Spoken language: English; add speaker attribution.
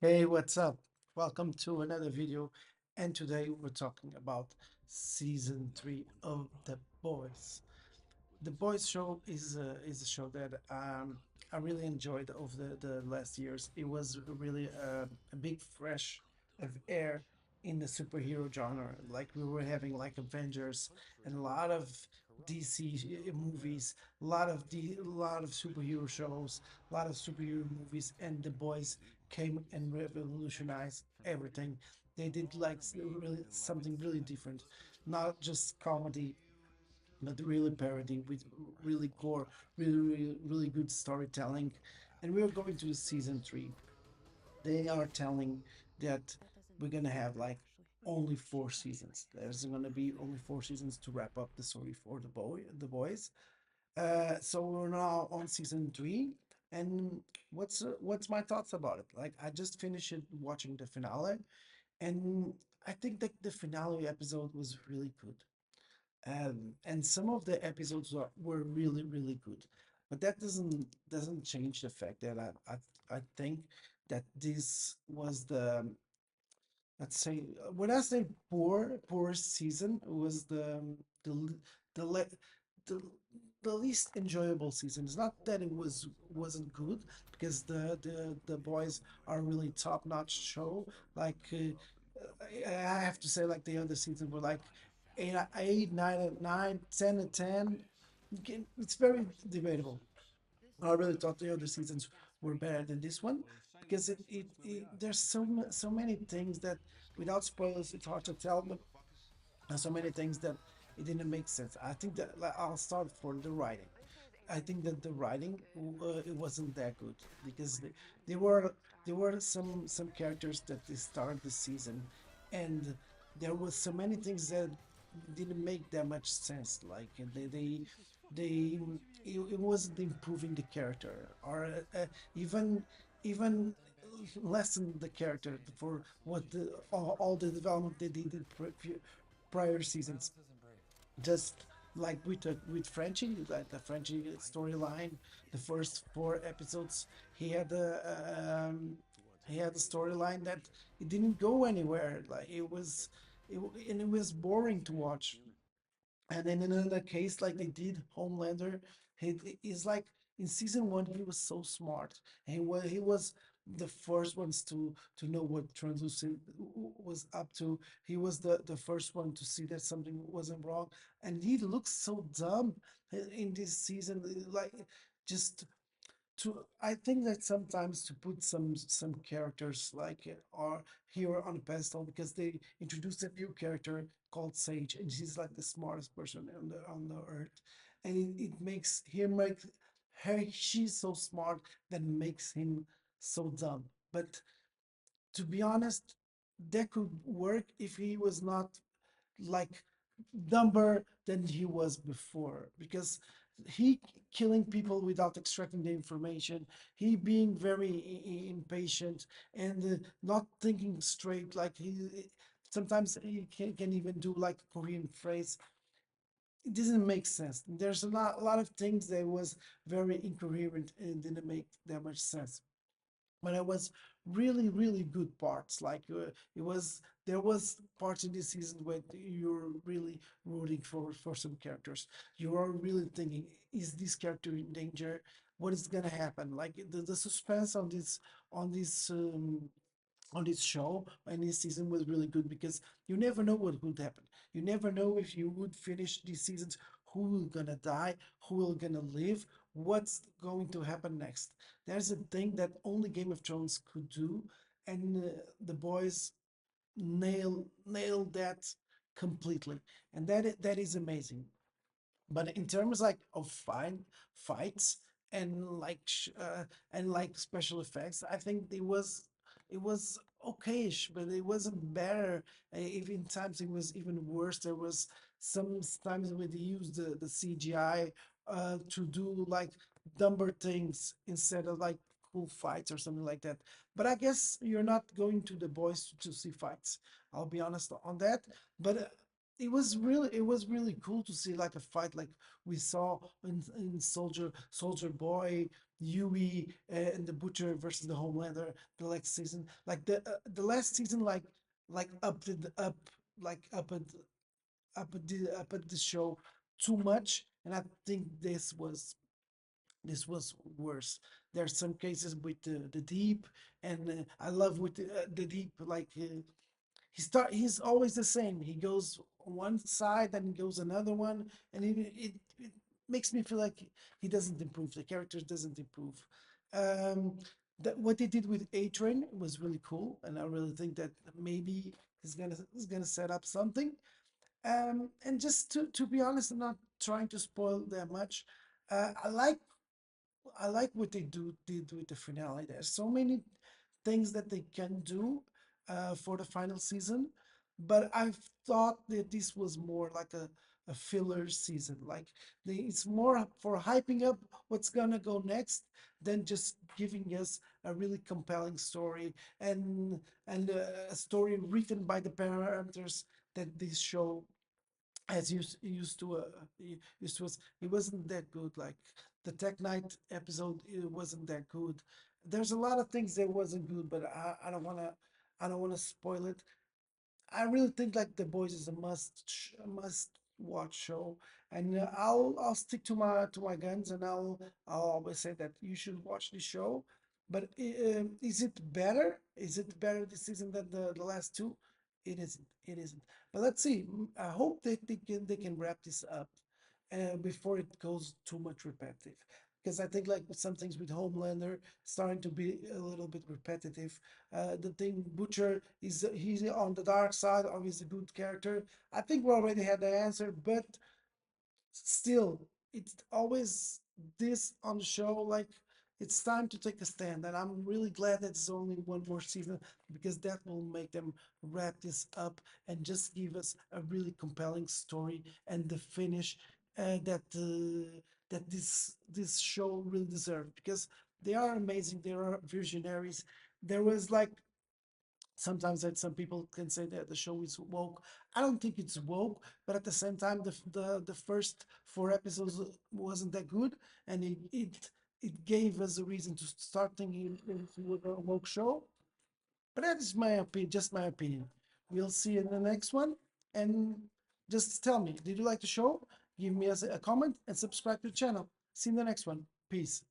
Speaker 1: Hey, what's up? Welcome to another video. And today we're talking about season 3 of The Boys. The Boys show is a show that I really enjoyed over the last years. It was really a big fresh of air in the superhero genre. Like we were having like Avengers and a lot of DC movies, a lot of superhero shows, a lot of superhero movies, and The Boys came and revolutionized everything. They did like really something really different, not just comedy but really parody with really gore, really good storytelling. And we're going to season 3. They are telling that we're gonna have like only 4 seasons. There's gonna be only 4 seasons to wrap up the story for the boys. So we're now on season 3, and what's my thoughts about it? Like I just finished watching the finale, and I think that the finale episode was really good, and some of the episodes were really good, but that doesn't change the fact that I think that this was the, let's say, when I say poor season, it was the l- the le- the the least enjoyable season. It's not that it wasn't good, because the boys are really top notch show. Like I have to say, like the other seasons were like 9 10 and 10. It's very debatable. I really thought the other seasons were better than this one, because it there's so many things that, without spoilers, it's hard to tell, but there's so many things that it didn't make sense. I think that, like, I'll start for the writing. I think that the writing, it wasn't that good, because there were some characters that they started the season, and there was so many things that didn't make that much sense. Like they it wasn't improving the character, or even even lessen the character for what all the development they did in prior seasons. Just like with Frenchie, like the Frenchie storyline, the first 4 episodes, he had a storyline that it didn't go anywhere. Like and it was boring to watch. And then in another case, like they did Homelander, he's like, in season 1 he was so smart. And he was the first ones to know what translucent was up to. He was the first one to see that something wasn't wrong, and he looks so dumb in this season. Like, just to I think that sometimes to put some characters like are here on a pedestal, because they introduced a new character called Sage, and she's like the smartest person on the earth, and it makes him like her she's so smart that makes him so dumb. But to be honest, that could work if he was not like dumber than he was before, because he killing people without extracting the information, he being very impatient, and not thinking straight. Like he sometimes he can even do like a Korean phrase. It doesn't make sense. There's a lot of things that was very incoherent and didn't make that much sense. But it was really good parts. Like it was there was parts in this season where you're really rooting for some characters. You are really thinking, is this character in danger? What is gonna happen? Like the suspense on this um, on this show and this season was really good, because you never know what would happen. You never know if you would finish these seasons, who will gonna die, who will gonna live, what's going to happen next. There's a thing that only Game of Thrones could do, and the boys nail that completely, and that is amazing. But in terms like of fights and and like special effects, I think it was okayish, but it wasn't better. Even times it was even worse. There was some times where they used the CGI to do like dumber things instead of like cool fights or something like that. But I guess you're not going to the boys to see fights. I'll be honest on that. But it was really cool to see like a fight like we saw in Soldier Boy, Yui, and the Butcher versus the Homelander the last season. Like the last season, like up like up at the show too much, and I think this was worse. There are some cases with the Deep, and I love with the Deep like. He's always the same. He goes one side, then he goes another one, and it makes me feel like he doesn't improve. The character doesn't improve. Um, what they did with A Train was really cool, and I really think that maybe he's gonna set up something. And just to be honest, I'm not trying to spoil that much. I like what they did with the finale. There's so many things that they can do for the final season, but I've thought that this was more like a filler season. Like it's more for hyping up what's gonna go next than just giving us a really compelling story and a story written by the parameters that this show as used to used to us. It wasn't that good. Like the Tech Night episode, it wasn't that good. There's a lot of things that wasn't good, but I don't wanna spoil it. I really think like The Boys is a must watch show, and I'll stick to my guns, and I'll always say that you should watch the show. But is it better? Is it better this season than the last two? It isn't. It isn't. But let's see. I hope that they can wrap this up before it goes too much repetitive. Because I think like some things with Homelander starting to be a little bit repetitive. The thing Butcher is he's on the dark side or he's a good character. I think we already had the answer, but still, it's always this on the show. Like it's time to take a stand, and I'm really glad that it's only one more season because that will make them wrap this up and just give us a really compelling story and the finish that this show really deserved because they are amazing. They are visionaries. There was like sometimes that some people can say that the show is woke. I don't think it's woke, but at the same time, the first four episodes wasn't that good, and it gave us a reason to start thinking it was a woke show. But that is my opinion, just my opinion. We'll see you in the next one, and just tell me, did you like the show? Give me a comment and subscribe to the channel. See you in the next one. Peace.